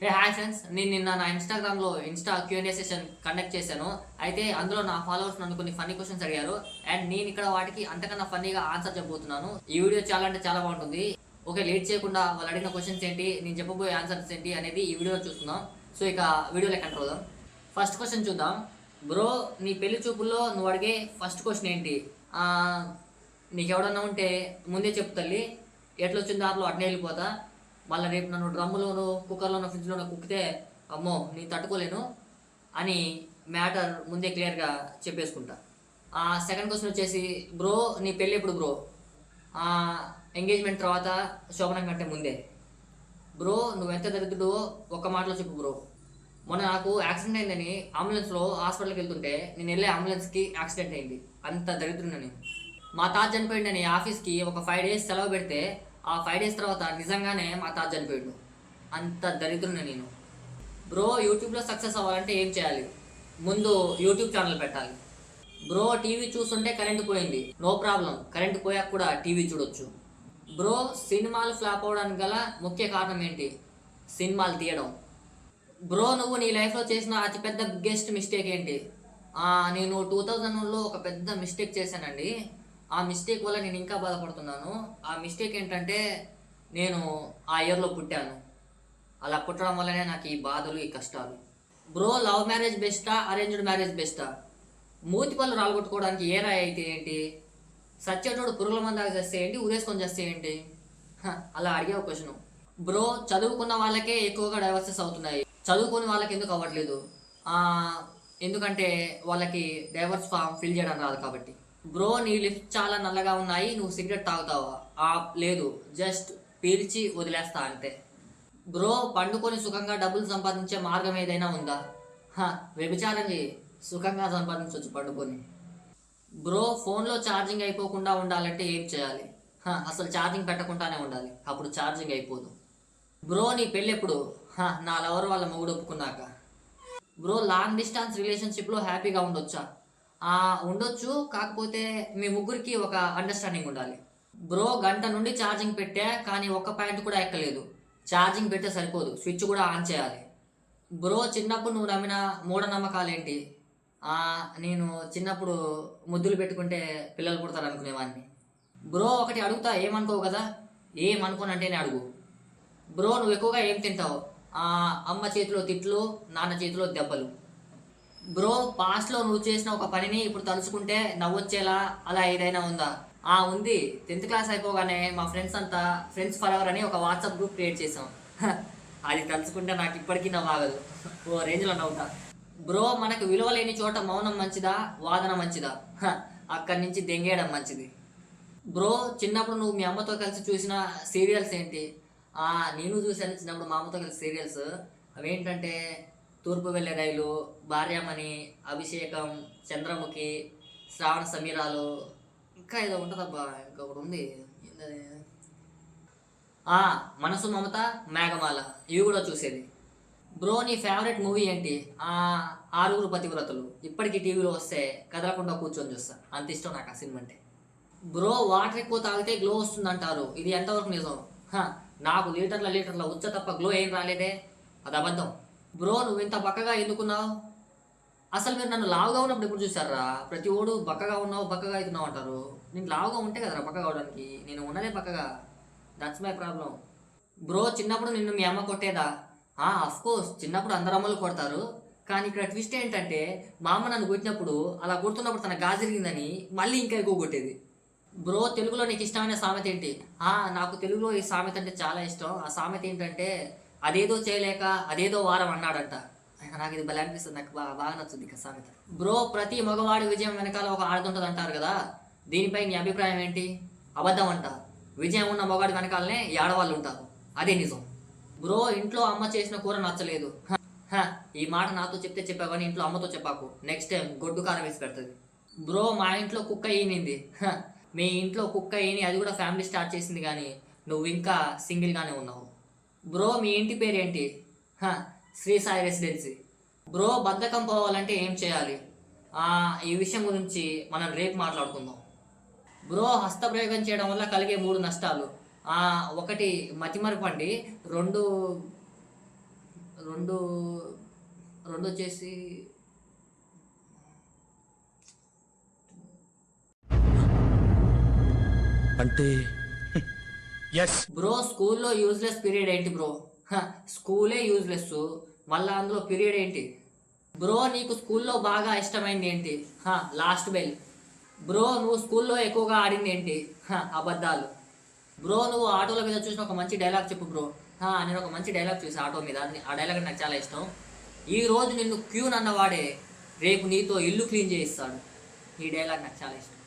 Hi friends, నేను నిన్న నా ఇన్స్టాగ్రామ్లో ఇన్స్టా Q&A సెషన్ కండక్ట్ చేశాను. అయితే అందులో నా ఫాలోవర్స్ నన్ను కొన్ని ఫన్నీ క్వశ్చన్స్ అడిగారు అండ్ నేను ఇక్కడ వాటికి అంతకన్నా ఫన్నీగా ఆన్సర్ చెప్పబోతున్నాను. ఈ వీడియో చాలా అంటే చాలా బాగుంటుంది. ఓకే, లేట్ చేయకుండా వాళ్ళు అడిగిన క్వశ్చన్స్ ఏంటి, నేను చెప్పబోయే ఆన్సర్స్ ఏంటి అనేది ఈ వీడియోలో చూస్తున్నాం. సో ఇక వీడియోలో కంట్రోల్ అవుదాం. ఫస్ట్ క్వశ్చన్ చూద్దాం. బ్రో, నీ పెళ్లి చూపుల్లో నువ్వు అడిగే ఫస్ట్ క్వశ్చన్ ఏంటి? నీకు ఎవడన్నా ఉంటే ముందే చెప్పు తల్లి, ఎట్లొచ్చిన దాంట్లో అట్నే వెళ్ళిపోతా. మళ్ళీ రేపు నన్ను డ్రమ్ములోను కుక్కర్లోనూ ఫ్రిడ్జ్లోనూ కుక్కితే అమ్మో నేను తట్టుకోలేను అని మ్యాటర్ ముందే క్లియర్గా చెప్పేసుకుంటా. సెకండ్ క్వశ్చన్ వచ్చేసి, బ్రో నీ పెళ్ళి ఎప్పుడు బ్రో? ఎంగేజ్మెంట్ తర్వాత, శోభనం కంటే ముందే. బ్రో నువ్వు ఎంత దరిద్రుడో ఒక్క మాటలో చెప్పు బ్రో. మొన్న నాకు యాక్సిడెంట్ అయిందని అంబులెన్స్లో హాస్పిటల్కి వెళ్తుంటే నేను వెళ్ళే అంబులెన్స్కి యాక్సిడెంట్ అయింది. అంత దరిద్రుడు నేను. మా తాత చనిపోయిందని ఆఫీస్కి ఒక 5 days సెలవు పెడితే ఆ 5 days తర్వాత నిజంగానే మా తాత చనిపోయాడు. అంత దరిద్రుని నేను. బ్రో యూట్యూబ్లో సక్సెస్ అవ్వాలంటే ఏం చేయాలి? ముందు యూట్యూబ్ ఛానల్ పెట్టాలి. బ్రో టీవీ చూస్తుంటే కరెంటు పోయింది, నో ప్రాబ్లం, కరెంటు పోయాక కూడా టీవీ చూడొచ్చు. బ్రో సినిమాలు ఫ్లాప్ అవడానికి గల ముఖ్య కారణం ఏంటి? సినిమాలు తీయడం. బ్రో నువ్వు నీ లైఫ్లో చేసిన అతిపెద్ద బిగ్గెస్ట్ మిస్టేక్ ఏంటి? నేను 2000లో ఒక పెద్ద మిస్టేక్ చేశానండి. ఆ మిస్టేక్ వల్ల నేను ఇంకా బాధపడుతున్నాను. ఆ మిస్టేక్ ఏంటంటే నేను ఆ ఇయర్లో పుట్టాను. అలా పుట్టడం వల్లనే నాకు ఈ బాధలు, ఈ కష్టాలు. బ్రో లవ్ మ్యారేజ్ బెస్టా, అరేంజ్డ్ మ్యారేజ్ బెస్టా? మూతి పళ్ళు రాలగొట్టుకోవడానికి ఏ రాయి అయితే ఏంటి? సచ్చేటోడు పురుగుల మందాగా చేస్తే ఏంటి, ఉరేసుకొని చేస్తే ఏంటి? అలా అడిగే ఒక క్వశ్చన్. బ్రో చదువుకున్న వాళ్ళకే ఎక్కువగా డైవర్సెస్ అవుతున్నాయి, చదువుకుని వాళ్ళకి ఎందుకు అవ్వట్లేదు? ఎందుకంటే వాళ్ళకి డైవర్స్ ఫామ్ ఫిల్ చేయడం రాదు కాబట్టి. బ్రో నీ లిప్స్ చాలా నల్లగా ఉన్నాయి, నువ్వు సిగరెట్ తాగుతావా? లేదు, జస్ట్ పీల్చి వదిలేస్తా అంతే. బ్రో పండుకొని సుఖంగా డబ్బులు సంపాదించే మార్గం ఏదైనా ఉందా? వ్యభిచారం చేయి, సుఖంగా సంపాదించవచ్చు పండుకొని. బ్రో ఫోన్లో ఛార్జింగ్ అయిపోకుండా ఉండాలంటే ఏం చేయాలి? అసలు ఛార్జింగ్ పెట్టకుండానే ఉండాలి, అప్పుడు ఛార్జింగ్ అయిపోదు. బ్రో నీ పెళ్ళి ఎప్పుడు? నా లవర్ వాళ్ళ మొగుడు ఒప్పుకున్నాక. బ్రో లాంగ్ డిస్టెన్స్ రిలేషన్షిప్లో హ్యాపీగా ఉండొచ్చా? ఉండొచ్చు, కాకపోతే మీ ముగ్గురికి ఒక అండర్స్టాండింగ్ ఉండాలి. బ్రో గంట నుండి ఛార్జింగ్ పెట్టా కానీ ఒక్క పాయింట్ కూడా ఎక్కలేదు. ఛార్జింగ్ పెడితే సరిపోదు, స్విచ్ కూడా ఆన్ చేయాలి. బ్రో చిన్నప్పుడు నువ్వు నమ్మిన మూఢనమ్మకాలు ఏంటి? నేను చిన్నప్పుడు ముద్దులు పెట్టుకుంటే పిల్లలు పుడతారు అనుకునేవాడిని. బ్రో ఒకటి అడుగుతా, ఏమనుకోవు కదా? ఏమనుకోనంటేనే అడుగు. బ్రో నువ్వు ఎక్కువగా ఏం తింటావు? అమ్మ చేతిలో తిట్లు, నాన్న చేతిలో దెబ్బలు. బ్రో పాస్ట్లో నువ్వు చేసిన ఒక పనిని ఇప్పుడు తలుచుకుంటే నవ్వొచ్చేలా అలా ఏదైనా ఉందా? ఉంది. 10th క్లాస్ అయిపోగానే మా ఫ్రెండ్స్ అంతా ఫ్రెండ్స్ ఫర్ ఎవర్ అని ఒక వాట్సాప్ గ్రూప్ క్రియేట్ చేసాం. అది తలుచుకుంటే నాకు ఇప్పటికీ నవ్వాగదు, ఓ రేంజ్లో నవ్వుతా. బ్రో మనకు విలువ లేని చోట మౌనం మంచిదా, వాదన మంచిదా? అక్కడి నుంచి దెంగేయడం మంచిది. బ్రో చిన్నప్పుడు నువ్వు మీ అమ్మతో కలిసి చూసిన సీరియల్స్ ఏంటి? నేను చూశాను చిన్నప్పుడు మా అమ్మతో కలిసి సీరియల్స్. అవేంటంటే తూర్పు వెళ్ళే రైలు, భార్యామణి, అభిషేకం, చంద్రముఖి, శ్రావణ సమీరాలు, ఇంకా ఏదో ఉంటుందబ్బా, ఇంకొకటి ఉంది. మనసు మమత, మేఘమాల, ఇవి కూడా చూసేది. బ్రో నీ ఫేవరెట్ మూవీ ఏంటి? 6గురు పతివ్రతలు. ఇప్పటికీ టీవీలో వస్తే కదలకుండా కూర్చొని చూస్తా, అంత ఇష్టం నాకు ఆ సినిమా అంటే. బ్రో వాటర్ ఎక్కువ తాగితే గ్లో వస్తుందంటారు, ఇది ఎంతవరకు నిజం? నాకు లీటర్ల ఉచ్చ తప్ప గ్లో ఏం రాలేదే, అది అబద్ధం. బ్రో నువ్వు ఇంత బక్కగా ఎందుకున్నావు? అసలు మీరు నన్ను లావుగా ఉన్నప్పుడు ఎప్పుడు చూసారా? ప్రతి ఓడు బక్కగా ఉన్నావు బక్కగా అవుతున్నావు అంటారు. నేను లావుగా ఉంటే కదరా బక్కగా అవడానికి, నేను ఉన్నదే బక్కగా. That's my problem. బ్రో చిన్నప్పుడు నిన్ను మీ అమ్మ కొట్టేదా? అఫ్కోర్స్ చిన్నప్పుడు అందరు అమ్మలు కొడతారు, కానీ ఇక్కడ ట్విస్ట్ ఏంటంటే మా అమ్మ నన్ను కొట్టినప్పుడు, అలా కొడుతున్నప్పుడు తన గాజరిగిందని మళ్ళీ ఇంకా ఎక్కువ కొట్టేది. బ్రో తెలుగులో నీకు ఇష్టమైన సామెత ఏంటి? నాకు తెలుగులో ఈ సామెత అంటే చాలా ఇష్టం. ఆ సామెత ఏంటంటే అదేదో చేయలేక అదేదో వారం అన్నాడంట. నాకు ఇది భలే అనిపిస్తుంది, నాకు బాగా నచ్చుంది ఇక సామెత. బ్రో ప్రతి మగవాడి విజయం వెనకాల ఒక ఆడదుంటుంది అంటారు కదా, దీనిపై నీ అభిప్రాయం ఏంటి? అబద్ధం అంట, విజయం ఉన్న మగవాడి వెనకాలనే ఈ ఆడవాళ్ళు ఉంటారు, అదే నిజం. బ్రో ఇంట్లో అమ్మ చేసిన కూర నచ్చలేదు. ఈ మాట నాతో చెప్తే చెప్పావు కానీ ఇంట్లో అమ్మతో చెప్పాకు, నెక్స్ట్ టైం గొడ్డు కారం వేసి పెడుతుంది. బ్రో మా ఇంట్లో కుక్క ఈనింది. మీ ఇంట్లో కుక్క ఈని అది కూడా ఫ్యామిలీ స్టార్ట్ చేసింది, కానీ నువ్వు ఇంకా సింగిల్గానే ఉన్నావు. బ్రో మీ ఇంటి పేరేంటి? శ్రీ సాయి రెసిడెన్సీ. బ్రో బద్ధకం పోవాలంటే ఏం చేయాలి? ఈ విషయం గురించి మనం రేపు మాట్లాడుకుందాం. బ్రో హస్తప్రయోగం చేయడం వల్ల కలిగే 3 నష్టాలు. 1 మతిమరుపు అండి, 2 రెండు రెండు వచ్చేసి అంటే ఎస్ బ్రో స్కూల్లో యూజ్లెస్ పీరియడ్ ఏంటి బ్రో? స్కూలే యూజ్లెస్, మళ్ళా అందులో పీరియడ్ ఏంటి బ్రో? నీకు స్కూల్లో బాగా ఇష్టమైంది ఏంటి? Last bell. బ్రో నువ్వు స్కూల్లో ఎక్కువగా ఆడింది ఏంటి? అబద్ధాలు. బ్రో నువ్వు ఆటోల మీద చూసిన ఒక మంచి డైలాగ్ చెప్పు బ్రో. నేను ఒక మంచి డైలాగ్ చూసి ఆటో మీద, ఆ డైలాగ్ నాకు చాలా ఇష్టం. ఈ రోజు నిన్ను క్యూన్ అన్నవాడే రేపు నీతో ఇల్లు క్లీన్ చేయిస్తాడు. ఈ డైలాగ్ నాకు చాలా ఇష్టం.